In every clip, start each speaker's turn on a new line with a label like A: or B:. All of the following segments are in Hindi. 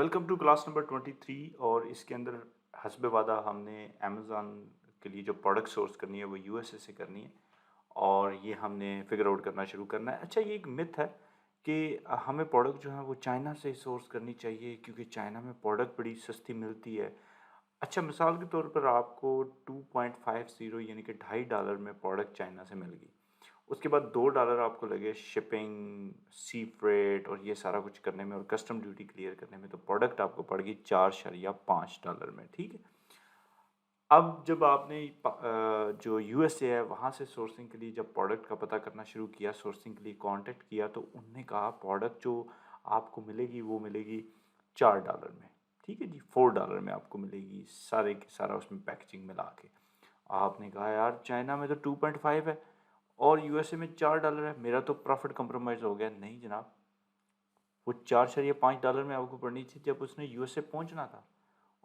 A: वेलकम टू क्लास नंबर 23 और इसके अंदर हस्ब वादा हमने अमेज़ॉन के लिए जो प्रोडक्ट सोर्स करनी है वो यूएसए से करनी है और ये हमने फिगर आउट करना शुरू करना है। अच्छा, ये एक मिथ है कि हमें प्रोडक्ट जो है वो चाइना से सोर्स करनी चाहिए क्योंकि चाइना में प्रोडक्ट बड़ी सस्ती मिलती है। अच्छा, मिसाल के तौर पर आपको 2.50 यानी कि $2.5 में प्रोडक्ट चाइना से मिल गई। उसके बाद $2 आपको लगे शिपिंग, सी फ्रेट और ये सारा कुछ करने में और कस्टम ड्यूटी क्लियर करने में, तो प्रोडक्ट आपको पड़ गई $4.5 में। ठीक है। अब जब आपने जो यूएसए है वहाँ से सोर्सिंग के लिए जब प्रोडक्ट का पता करना शुरू किया, सोर्सिंग के लिए कांटेक्ट किया, तो उनने कहा प्रोडक्ट जो आपको मिलेगी वो मिलेगी $4 में। ठीक है जी, $4 में आपको मिलेगी सारे के सारा उसमें पैकेजिंग मिला के। आपने कहा यार चाइना में तो 2.5 है और यूएसए में $4 है, मेरा तो प्रॉफिट कंप्रोमाइज़ हो गया। नहीं जनाब, वो $4.5 में आपको पड़नी थी जब उसने यूएसए पहुंचना था,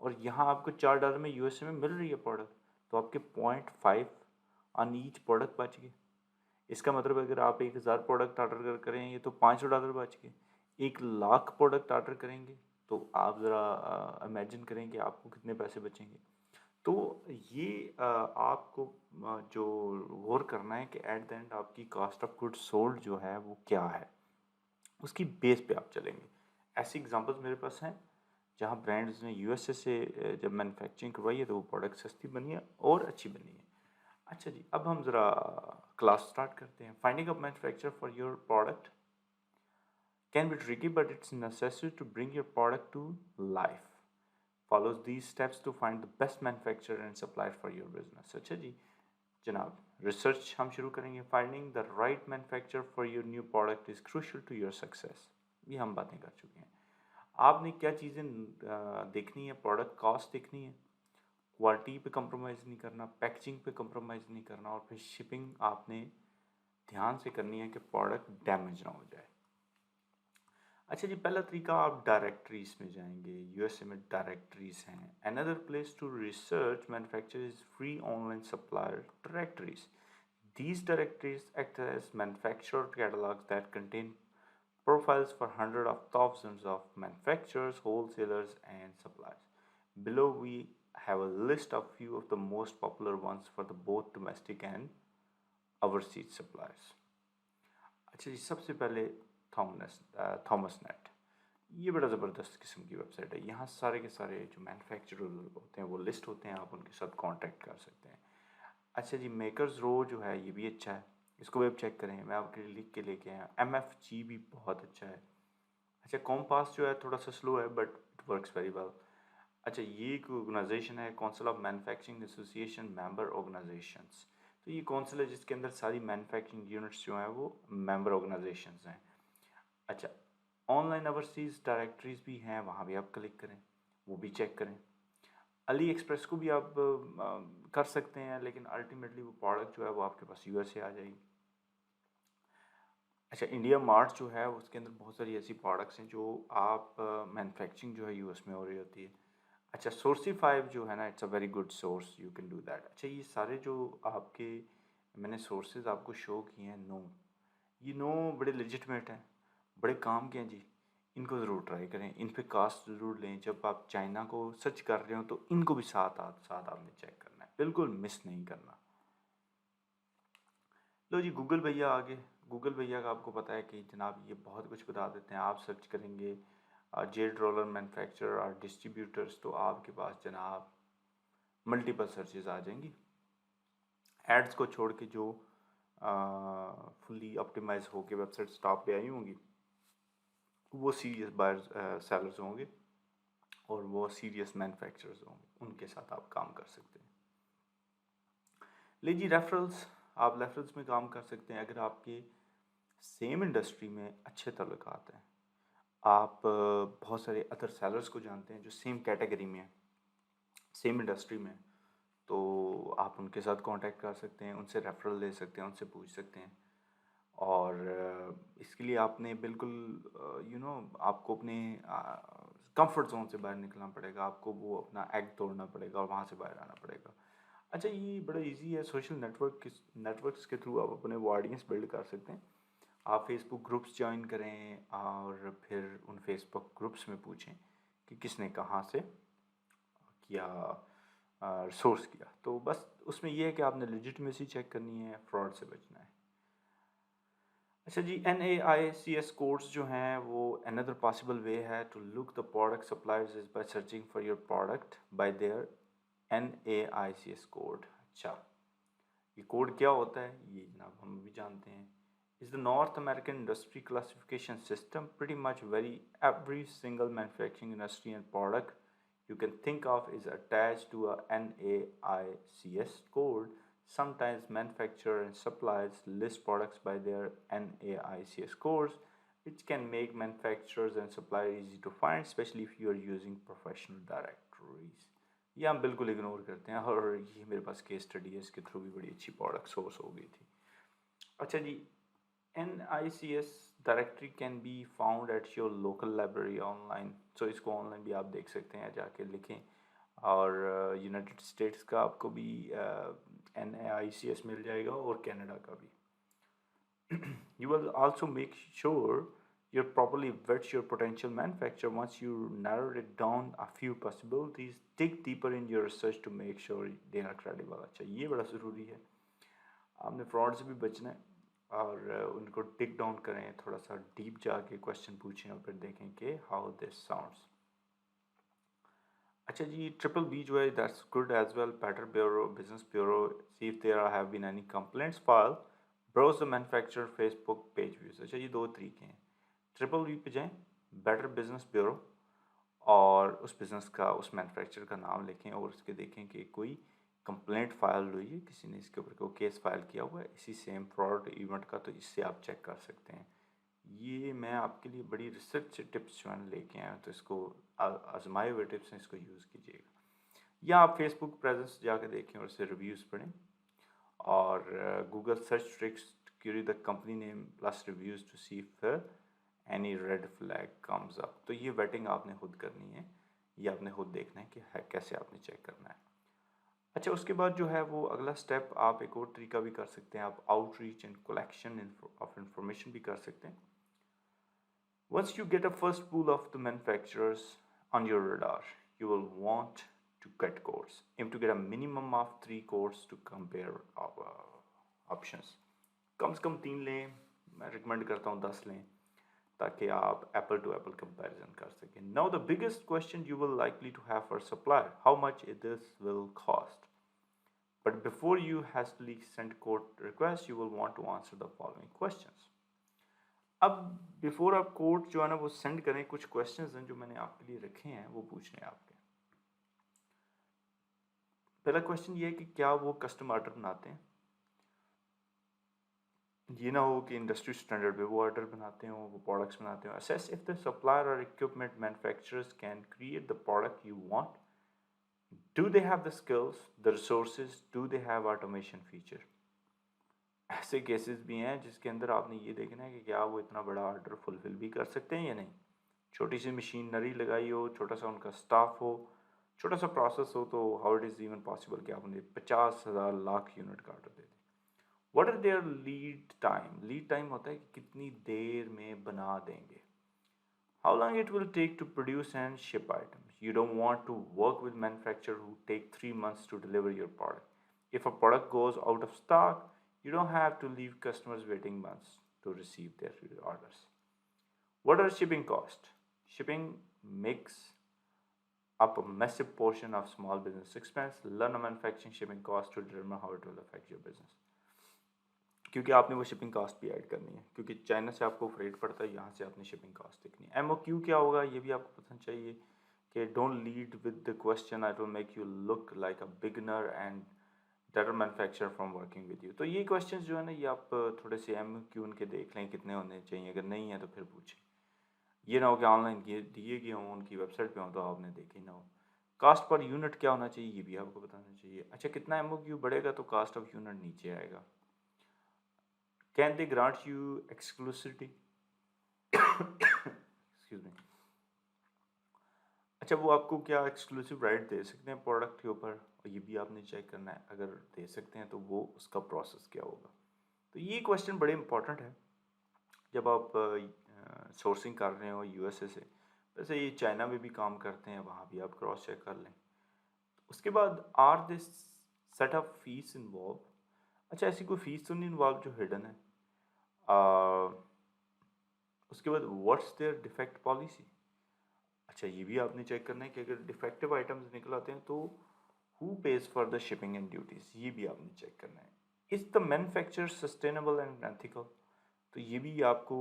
A: और यहाँ आपको $4 में यूएसए में मिल रही है प्रोडक्ट, तो आपके 0.5 ऑन ईच प्रोडक्ट बच गए। इसका मतलब अगर आप 1000 प्रोडक्ट ऑर्डर करेंगे तो $500 बच गए। 1 लाख प्रोडक्ट ऑर्डर करेंगे तो आप ज़रा इमेजिन करें कि आपको कितने पैसे बचेंगे। तो ये आपको जो गौर करना है कि एट द एंड आपकी कॉस्ट ऑफ गुड्स सोल्ड जो है वो क्या है, उसकी बेस पे आप चलेंगे। ऐसी एग्जांपल्स मेरे पास हैं जहाँ ब्रांड्स ने यूएसए से जब मैन्युफैक्चरिंग करवाई है तो वो प्रोडक्ट सस्ती बनी है और अच्छी बनी है। अच्छा जी, अब हम ज़रा क्लास स्टार्ट करते हैं। Finding a manufacturer for your product can be tricky, but it's necessary to bring your product to life. Follows these steps to find the best manufacturer and supplier for your business. अच्छा जी जनाब, रिसर्च हम शुरू करेंगे। Finding the right manufacturer for your new product is crucial to your success. ये हम बातें कर चुके हैं। आपने क्या चीज़ें देखनी है, प्रोडक्ट कॉस्ट देखनी है, क्वालिटी पे कंप्रोमाइज़ नहीं करना, पैकेजिंग पे कंप्रोमाइज़ नहीं करना, और फिर शिपिंग आपने ध्यान से करनी है कि प्रोडक्ट डैमेज ना हो जाए। अच्छा जी, पहला तरीका, आप डायरेक्टरीज में जाएंगे। यूएसए में डायरेक्टरीज हैं। Another place to research manufacture is free online supplier directories. These directories act as manufacturer catalogs that contain profiles for hundreds of thousands of manufacturers, wholesalers, and suppliers. Below we have a list of few of the most popular ones for the both domestic and overseas suppliers. अच्छा जी, सबसे पहले थॉमस नेट। ये बड़ा ज़बरदस्त किस्म की वेबसाइट है। यहाँ सारे के सारे जो मैन्युफैक्चरर होते हैं वो लिस्ट होते हैं, आप उनके साथ कांटेक्ट कर सकते हैं। अच्छा जी, मेकर्स रो जो है ये भी अच्छा है, इसको भी आप चेक करें। मैं आपके लिए लिख के लेके आया। MFG भी बहुत अच्छा है। अच्छा, कॉम्पास जो है थोड़ा सा स्लो है but it works very well. अच्छा, ये एक ऑर्गेनाइजेशन है, council of manufacturing association member organisations. तो ये काउंसिल है जिसके अंदर सारी मैन्युफैक्चरिंग यूनिट्स जो हैं वो मेंबर ऑर्गेनाइजेशंस हैं। अच्छा, ऑनलाइन ओवरसीज डायरेक्टरीज भी हैं, वहाँ भी आप क्लिक करें, वो भी चेक करें। अली एक्सप्रेस को भी आप कर सकते हैं, लेकिन अल्टीमेटली वो प्रोडक्ट जो है वो आपके पास यूएस से आ जाएगी। अच्छा, इंडिया मार्ट जो है उसके अंदर बहुत सारी ऐसी प्रोडक्ट्स हैं जो आप मैन्युफैक्चरिंग जो है यूएस में हो रही होती है। अच्छा, सोर्सीफाई जो है ना, it's a very good source, you can do that. अच्छा, ये सारे जो आपके मैंने सोर्सेज आपको शो किए हैं, ये बड़े लेजिटमेट हैं, बड़े काम के हैं जी। इनको ज़रूर ट्राई करें, इन पे कास्ट ज़रूर लें। जब आप चाइना को सर्च कर रहे हो तो इनको भी साथ आपने चेक करना है, बिल्कुल मिस नहीं करना। लो जी, गूगल भैया आगे। गूगल भैया का आपको पता है कि जनाब ये बहुत कुछ बता देते हैं। आप सर्च करेंगे जेड रोलर मैन्युफैक्चरर और डिस्ट्रीब्यूटर्स, तो आपके पास जनाब मल्टीपल सर्चेज आ जाएंगी। एड्स को छोड़ के जो फुली ऑप्टिमाइज होके वेबसाइट टॉप पे आई होंगी वो सीरियस बायर्स सेलर्स होंगे और वो सीरियस मैन्युफैक्चरर्स होंगे, उनके साथ आप काम कर सकते हैं। ले जी, रेफरल्स, आप रेफरल्स में काम कर सकते हैं। अगर आपके सेम इंडस्ट्री में अच्छे तल्लुकात हैं, आप बहुत सारे अदर सेलर्स को जानते हैं जो सेम कैटेगरी में हैं, सेम इंडस्ट्री में, तो आप उनके साथ कांटेक्ट कर सकते हैं, उनसे रेफरल ले सकते हैं, उनसे पूछ सकते हैं। और इसके लिए आपने बिल्कुल आपको अपने कंफर्ट जोन से बाहर निकलना पड़ेगा। आपको वो अपना एग तोड़ना पड़ेगा और वहाँ से बाहर आना पड़ेगा। अच्छा, ये बड़ा इजी है। सोशल नेटवर्क्स के थ्रू आप अपने वो ऑडियंस बिल्ड कर सकते हैं। आप फेसबुक ग्रुप्स ज्वाइन करें और फिर उन फेसबुक ग्रुप्स में पूछें कि किसने कहाँ से किया, सोर्स किया। तो बस उसमें यह है कि आपने लेजिटिमेसी चेक करनी है, फ्रॉड से बचना है। अच्छा जी, NAICS कोड्स जो हैं वो अनदर पॉसिबल वे है to look the product suppliers is by searching for your product by their NAICS code. अच्छा, ये कोड क्या होता है ये जनाब हम भी जानते हैं। Is the north American industry classification system, pretty much very every single manufacturing industry and product you can think of is attached to a NAICS code. Sometimes manufacturers and suppliers list products by their NAICS codes, which can make manufacturers and suppliers easy to find, especially if you are using professional directories. ये हम बिल्कुल इग्नोर करते हैं, और ये मेरे पास केस स्टडी है, इसके थ्रू भी बड़ी अच्छी प्रोडक्ट सोर्स हो गई थी। अच्छा जी, NICS directory can be found at your local library online. So इसको ऑनलाइन भी आप देख सकते हैं, जाके लिखें। और यूनाइटेड स्टेट्स का आपको भी NICS मिल जाएगा, और कनाडा का भी। You will also make sure you properly vet your potential manufacturer. Once you narrow it down a few possibilities, dig deeper in your research to make sure they are credible. अच्छा, ये बड़ा ज़रूरी है, आपने फ्रॉड से भी बचना है, और उनको टिक डाउन करें, थोड़ा सा डीप जाके क्वेश्चन पूछें, और फिर देखें कि हाउ दिस साउंड्स। अच्छा जी, BBB जो है that's good as well, better bureau, business bureau, see if there have been any complaints file, browse the manufacturer Facebook page views. अच्छा, ये दो तरीके हैं। BBB पे जाएँ, बेटर बिजनेस ब्यूरो, और उस बिज़नेस का, उस मैन्युफैक्चरर का नाम लिखें, और उसके देखें कि कोई कंप्लेंट फाइल हुई है, किसी ने इसके ऊपर कोई केस फाइल किया हुआ है इसी सेम फ्रॉड इवेंट का, तो इससे आप चेक कर सकते हैं। ये मैं आपके लिए बड़ी रिसर्च टिप्स जो है लेके आया हूँ, तो इसको आजमाए हुए टिप्स हैं, इसको यूज़ कीजिएगा। या आप फेसबुक प्रेजेंस जाके देखें और उससे रिव्यूज़ पढ़ें, और Google search tricks query the company name plus reviews to see if any red flag comes up. तो ये वेटिंग आपने खुद करनी है, ये आपने खुद देखना है कि है कैसे आपने चेक करना है। अच्छा, उसके बाद जो है वो अगला स्टेप, आप एक और तरीका भी कर सकते हैं, आप outreach and collection of information भी कर सकते हैं। Once you get a first pool of the manufacturers on your radar, you will want to get quotes. Aim to get a minimum of 3 quotes to compare options. कम से कम 3 लें, मैं रिकमेंड करता हूँ 10 लें, ताकि आप एप्पल टू एप्पल कंपैरिजन कर सकें। Now the biggest question you will likely to have for supplier, how much this will cost. But before you hastily send quote request, you will want to answer the following questions. अब बिफोर आप कोड जो है ना वो सेंड करें, कुछ क्वेश्चंस हैं जो मैंने आपके लिए रखे हैं, वो पूछने हैं आपके। पहला क्वेश्चन ये है कि क्या वो कस्टम ऑर्डर बनाते हैं। ये ना हो कि इंडस्ट्री स्टैंडर्ड पे वो ऑर्डर बनाते हो, वो प्रोडक्ट्स बनाते हो। असेस इफ द सप्लायर और equipment manufacturers can create the product you want. Do they have the skills, the resources, do they have automation feature. ऐसे केसेस भी हैं जिसके अंदर आपने ये देखना है कि क्या वो इतना बड़ा ऑर्डर फुलफिल भी कर सकते हैं या नहीं। छोटी सी मशीनरी लगाई हो, छोटा सा उनका स्टाफ हो, छोटा सा प्रोसेस हो, तो how it is even possible कि आप उन्हें 50,000 लाख यूनिट का ऑर्डर दे दें। What are their lead time. Lead time होता है कि कितनी देर में बना देंगे। How long it will take to produce and ship items. You don't want to work with manufacturer who take 3 months to deliver your product. If a product goes out of stock, you don't have to leave customers waiting months to receive their orders. What are shipping costs? Shipping makes up a massive portion of small business expense. Learn a manufacturing shipping cost to determine how it will affect your business. क्योंकि आपने वो शिपिंग कॉस्ट भी ऐड करनी है, क्योंकि चाइना से आपको फ्रेट पड़ता है, यहाँ से आपने शिपिंग कॉस्ट देखनी है। MOQ क्या होगा ये भी आपको पता चाहिए कि don't lead with the question, it will make you look like a beginner and debtor manufacturer from working with you. तो ये क्वेश्चंस जो है ना, ये आप थोड़े से MOQ उनके देख लें कितने होने चाहिए, अगर नहीं है तो फिर पूछें। ये ना हो कि ऑनलाइन दिए गए हों, उनकी वेबसाइट पे हों तो आपने देखे ना हो। कास्ट पर यूनिट क्या होना चाहिए ये भी आपको बताना चाहिए। अच्छा, कितना MOQ बढ़ेगा तो कास्ट ऑफ यूनिट नीचे आएगा। Can they grant you exclusivity, excuse me. अच्छा, वो आपको क्या एक्सक्लूसिव राइट दे सकते हैं प्रोडक्ट के ऊपर, और ये भी आपने चेक करना है। अगर दे सकते हैं तो वो उसका प्रोसेस क्या होगा। तो ये क्वेश्चन बड़े इंपॉर्टेंट है जब आप सोर्सिंग कर रहे हो USA से। वैसे ये चाइना में भी काम करते हैं, वहाँ भी आप क्रॉस चेक कर लें। उसके बाद are this set of fees involve, अच्छा ऐसी कोई फीस तो नहीं इन्वॉल्व जो हिडन है। उसके बाद व्हाट्स देयर डिफेक्ट पॉलिसी, अच्छा ये भी आपने चेक करना है कि अगर डिफेक्टिव आइटम्स निकल आते हैं तो who page for the shipping and duties, ये भी आपने चेक करना है। Is the manufacture sustainable and ethical, तो ये भी आपको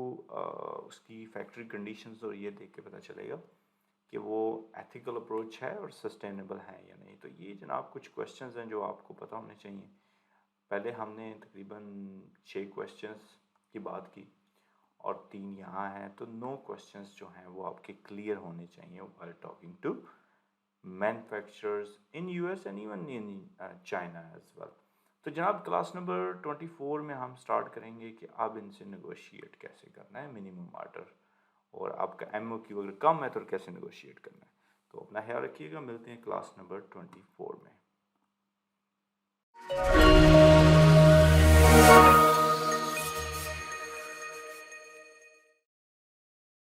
A: उसकी फैक्ट्री कंडीशंस और ये देख के पता चलेगा कि वो एथिकल अप्रोच है और सस्टेनेबल है या नहीं। तो ये जनाब कुछ क्वेश्चंस हैं जो आपको पता होने चाहिए। पहले हमने तकरीबन 6 क्वेश्चंस की बात की और 3 यहाँ हैं, तो 9 क्वेश्चंस जो हैं वो आपके क्लियर होने चाहिए while talking to manufacturers in US and even in China as well. तो जनाब क्लास नंबर 24 में हम स्टार्ट करेंगे कि अब इनसे नेगोशिएट कैसे करना है मिनिमम ऑर्डर, और आपका एमओक्यू अगर कम है तो कैसे नेगोशिएट करना है। तो अपना ख्याल रखिएगा, मिलते हैं क्लास नंबर 24 में।